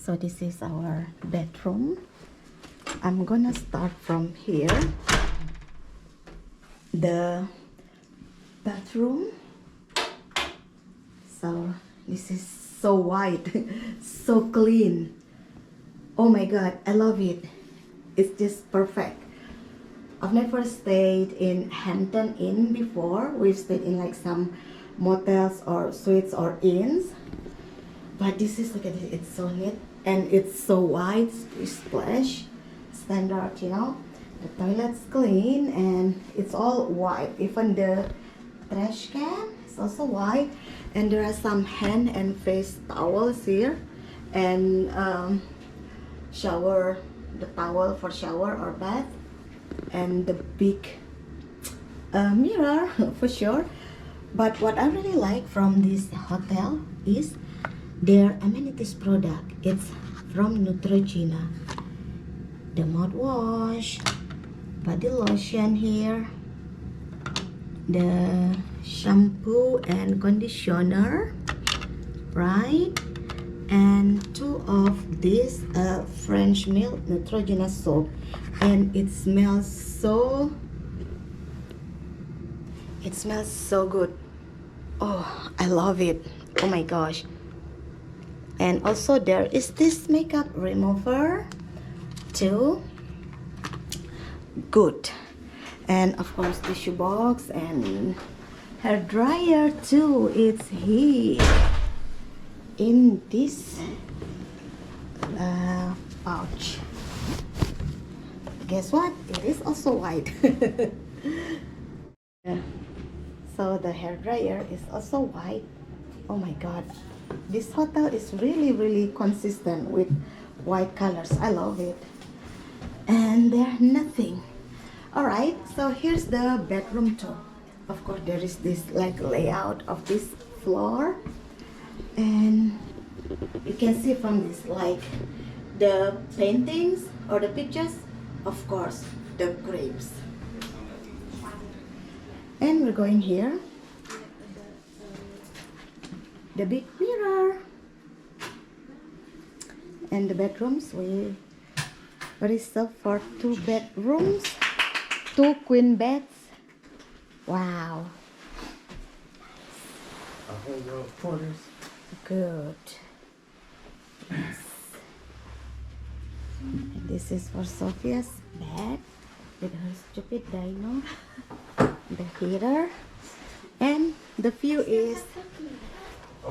So this is our bedroom. I'm gonna start from here. The bathroom. So this is so white, so clean. Oh my god, I love it. It's just perfect. I've never stayed in Hampton Inn before. We've stayed in like some motels or suites or inns. But this is, look at it, it's so neat and it's so wide, splash, standard, you know. The toilet's clean and it's all white. Even the trash can is also white. And there are some hand and face towels here. And shower, the towel for shower or bath. And the big mirror for sure. But what I really like from this hotel is their amenities product. It's from Neutrogena. The mouthwash, body lotion here, the shampoo and conditioner, right? And two of this French milk Neutrogena soap, and it smells so good. Oh, I love it. Oh my gosh. And also there is this makeup remover too. Good. And of course tissue box and hair dryer too. It's here in this pouch. Guess what? It is also white. Yeah. So the hair dryer is also white. Oh my god, this hotel is really consistent with white colors. I love it. And there's nothing. All right, so here's the bedroom tour. Of course there is this like layout of this floor, and you can see from this like the paintings or the pictures, of course the grapes. And we're going here, the big mirror, and the bedrooms. We reserved for 2 bedrooms, 2 queen beds. Wow. A whole row of quarters. Good. Yes. And this is for Sophia's bed with her stupid dino, the heater, and the view is,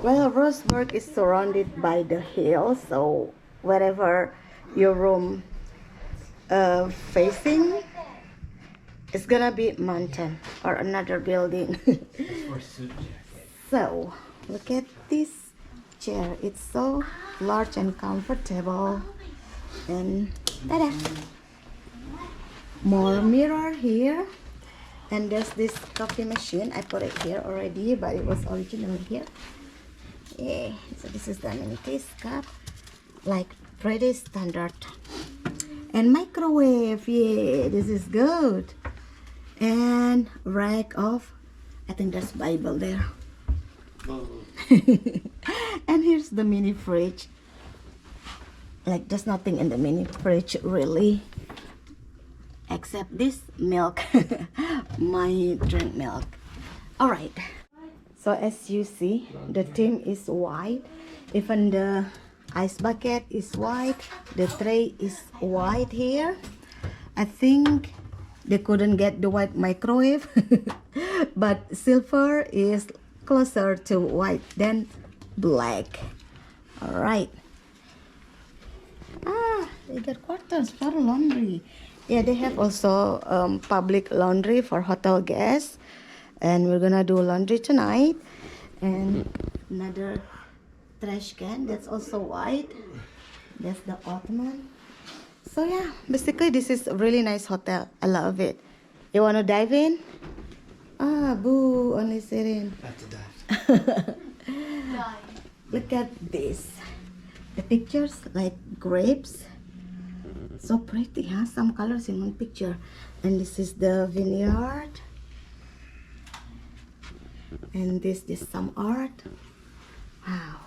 well, Roseburg is surrounded by the hills, so wherever your room facing, it's gonna be mountain or another building. So look at this chair. It's so large and comfortable. And tada! More mirror here. And there's this coffee machine. I put it here already, but it was originally here. Yeah, so this is the amenities cup, like pretty standard. And microwave, yeah, this is good. And rack of, I think there's Bible there. And here's the mini fridge. Like there's nothing in the mini fridge really, except this milk. My drink milk. All right. So as you see, the theme is white. Even the ice bucket is white. The tray is white here. I think they couldn't get the white microwave. But silver is closer to white than black. All right. Ah, they got quarters for laundry. Yeah, they have also public laundry for hotel guests. And we're gonna do laundry tonight. And another trash can that's also white. That's the ottoman. So yeah, basically this is a really nice hotel. I love it. You wanna dive in? Ah, boo, only sitting. Have to dive. Look at this. The pictures like grapes. So pretty, huh? Some colors in one picture. And this is the vineyard. And this is some art. Wow.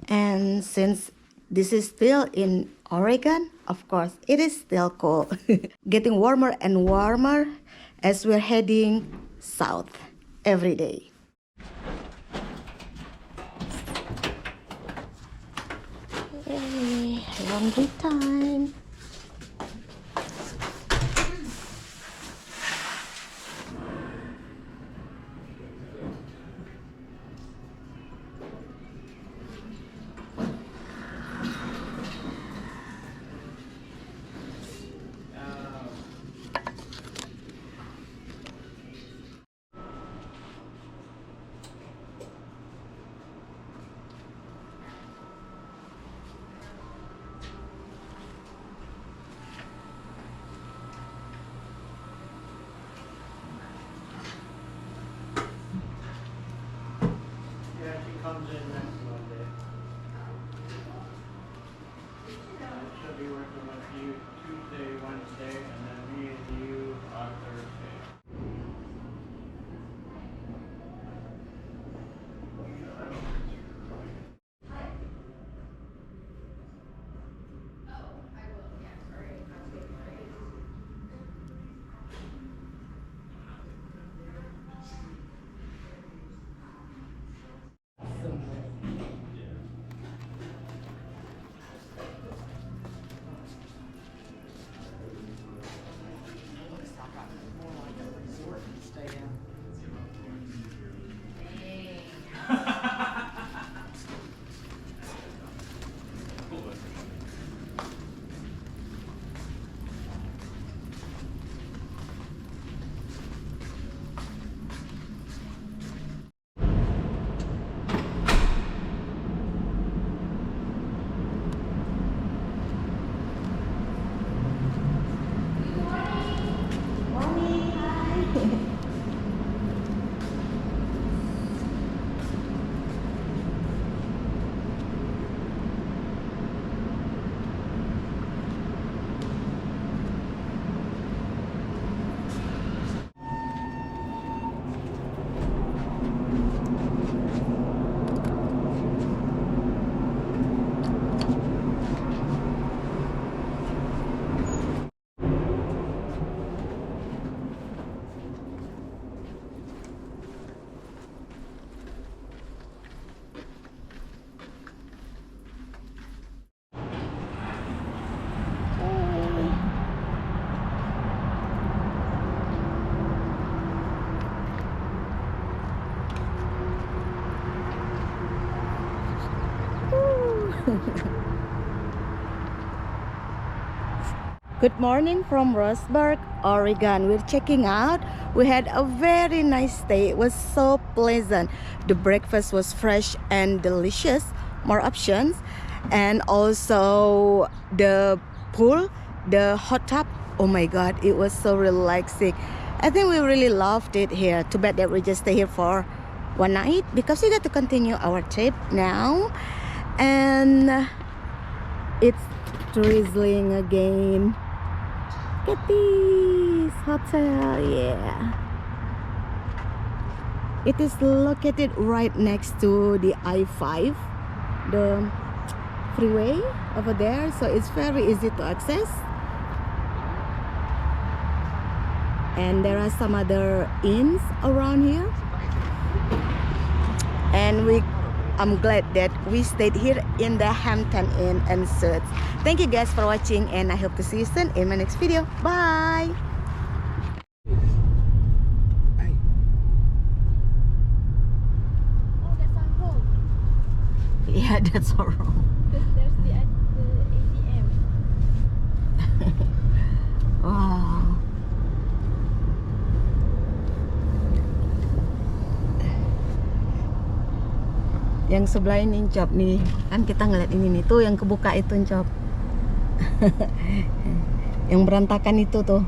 And since this is still in Oregon, of course, it is still cold. Getting warmer and warmer as we're heading south every day. Hey, laundry time. Yeah, she comes in next Monday. She'll be working with you Tuesday, Wednesday, and then me and you on Thursday. Good morning from Roseburg, Oregon. We're checking out. We had a very nice day. It was so pleasant. The breakfast was fresh and delicious. More options. And also the pool, the hot tub. Oh my God, it was so relaxing. I think we really loved it here. Too bad that we just stay here for one night because we got to continue our trip now. And it's drizzling again. Look at this hotel, yeah. It is located right next to the I-5, the freeway over there, so it's very easy to access. And there are some other inns around here. And I'm glad that we stayed here in the Hampton Inn and Suites. Thank you guys for watching, and I hope to see you soon in my next video. Bye! Hey. Oh, that's our home. Yeah, that's all wrong. Because there's the ATM. Wow. Yang sebelah ini Cop nih, kan kita ngeliat ini nih tuh yang kebuka itu Cop. Yang berantakan itu tuh.